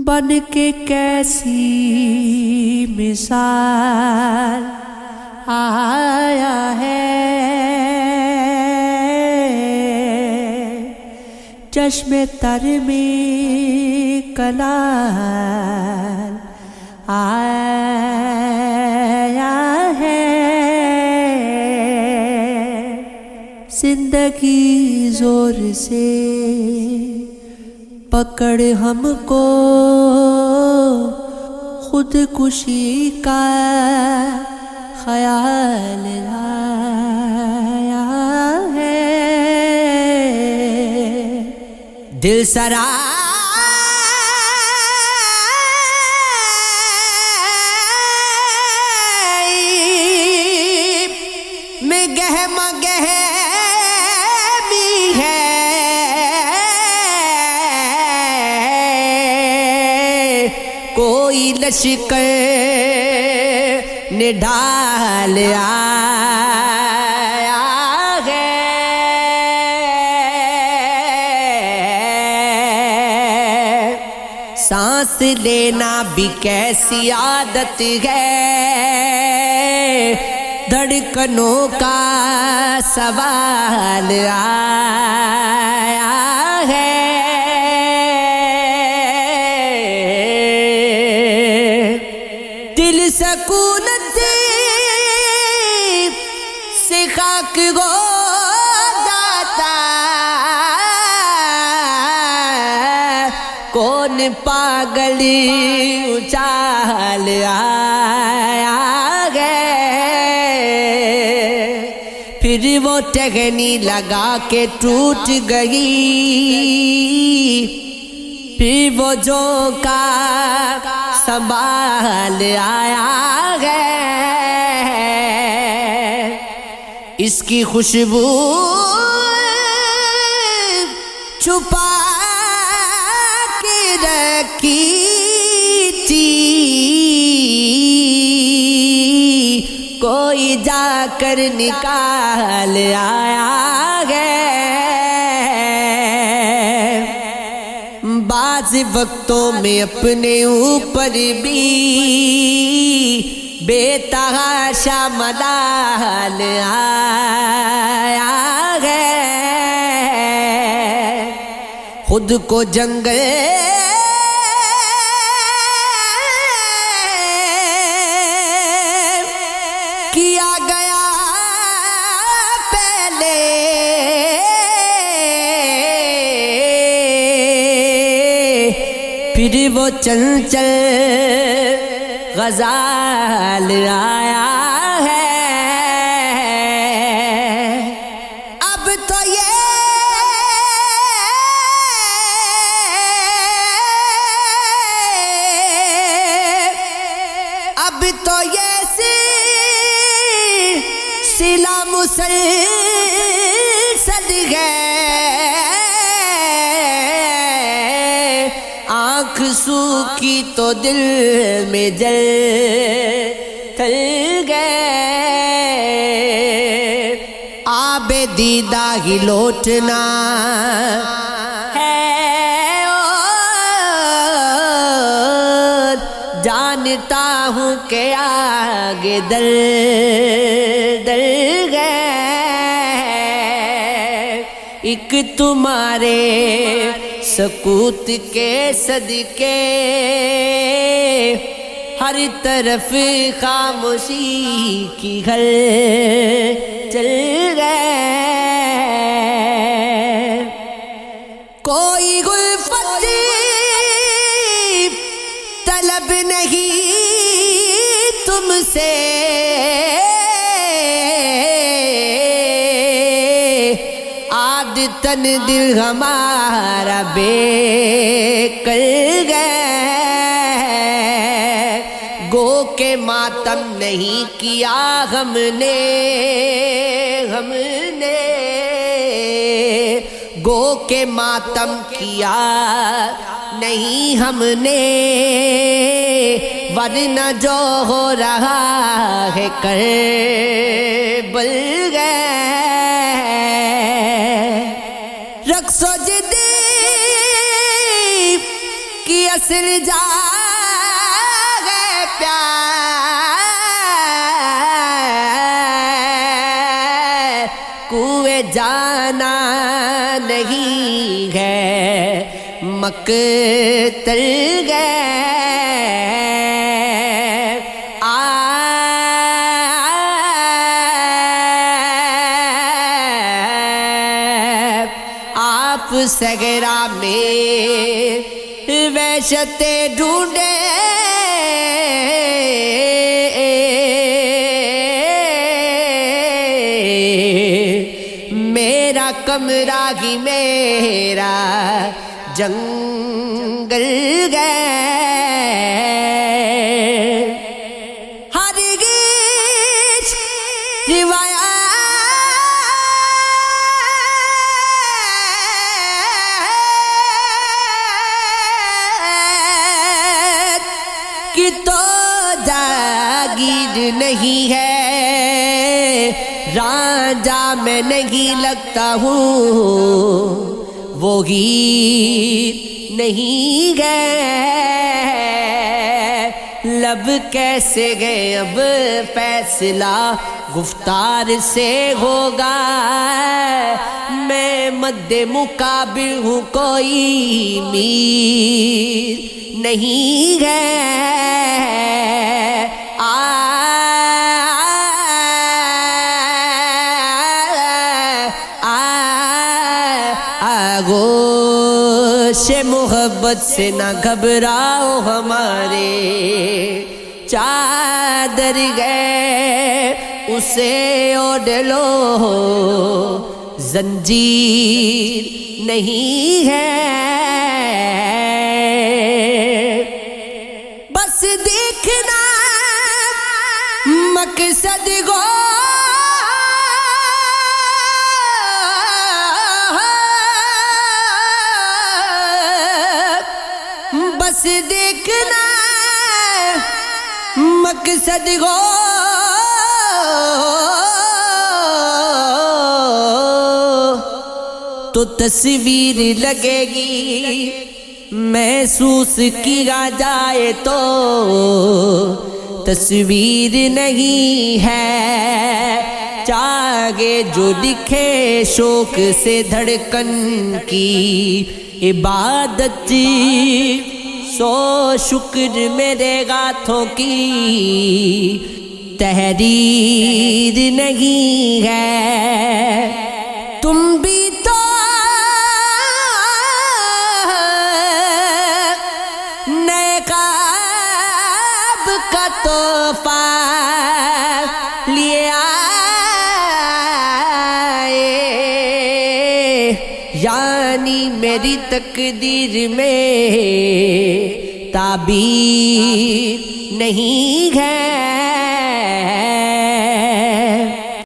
بن کے کیسی مثال آیا ہے، چشم تر میں کلال آیا ہے، زندگی زور سے پکڑ ہم کو خودکشی کا خیال آیا ہے، دل سرا میں گہما گہمی ہے، کوئی لشکر نے ڈھال آیا ہے، سانس لینا بھی کیسی عادت ہے، دھڑکنوں کا سوال آیا ہے، دل سکونت سے خاک ہو جاتا، کون پاگل اچھال آیا ہے، پھر وہ ٹہنی لگا کے ٹوٹ گئی، پھر وہ جھونکا سنبھال آیا ہے، اس کی خوشبو چھپا کے رکھی تھی، کوئی جا کر نکال آیا ہے، بعض وقتوں میں اپنے اوپر بھی بے تحاشا ملال آیا ہے، خود کو جنگل کیا گیا پہلے، پھر وہ چنچل غزال آیا ہے، اب تو یہ سلسلہ مسلسل ہے، آنکھ سوکھی تو دل میں جل تل گئے، آب دیدہ ہی لوٹنا ہے، اور جانتا ہوں کہ آگے دل گئے، ایک تمہارے سکوت کے صدقے ہر طرف خاموشی کی گھر چل گئے، کوئی الفت طلب نہیں تم سے، عادتاً دل ہمارا بے کر گئے، گو کہ ماتم نہیں کیا ہم نے گو کہ ماتم کیا نہیں ہم نے، ورنہ جو ہو رہا ہے کربل گئے، رقص و جدی کی اصل جاگے پیار کوئے جانا نہیں ہے مقتل گئے آپ صحرا میں وحشت ڈھونڈے میرا کمرہ ہی میرا جنگل گئے ہرگز روایات کی تو جاگیر نہیں ہے رانجھا میں نہیں لگتا ہوں وہ ہیر نہیں گئے لب کیسے گئے اب فیصلہ گفتار سے ہوگا میں مد مقابل ہوں کوئی میر نہیں گئے آغوش محبت سے نہ گھبراؤ ہمارے چادر گئے اسے اوڑھ لو زنجیر نہیں ہے بس دیکھنا مقصد گو بس دیکھنا مقصد ہو تو تصویر لگے گی محسوس کیا جائے تو تصویر نہیں ہے چاہے جو دکھے شوق سے دھڑکن کی عبادت سو شکر میرے ہاتھوں کی تحریر نہیں ہے تم بھی تو نئے خواب کا تحفہ لیے آئے یعنی میری تقدیر میں تعبیر نہیں ہے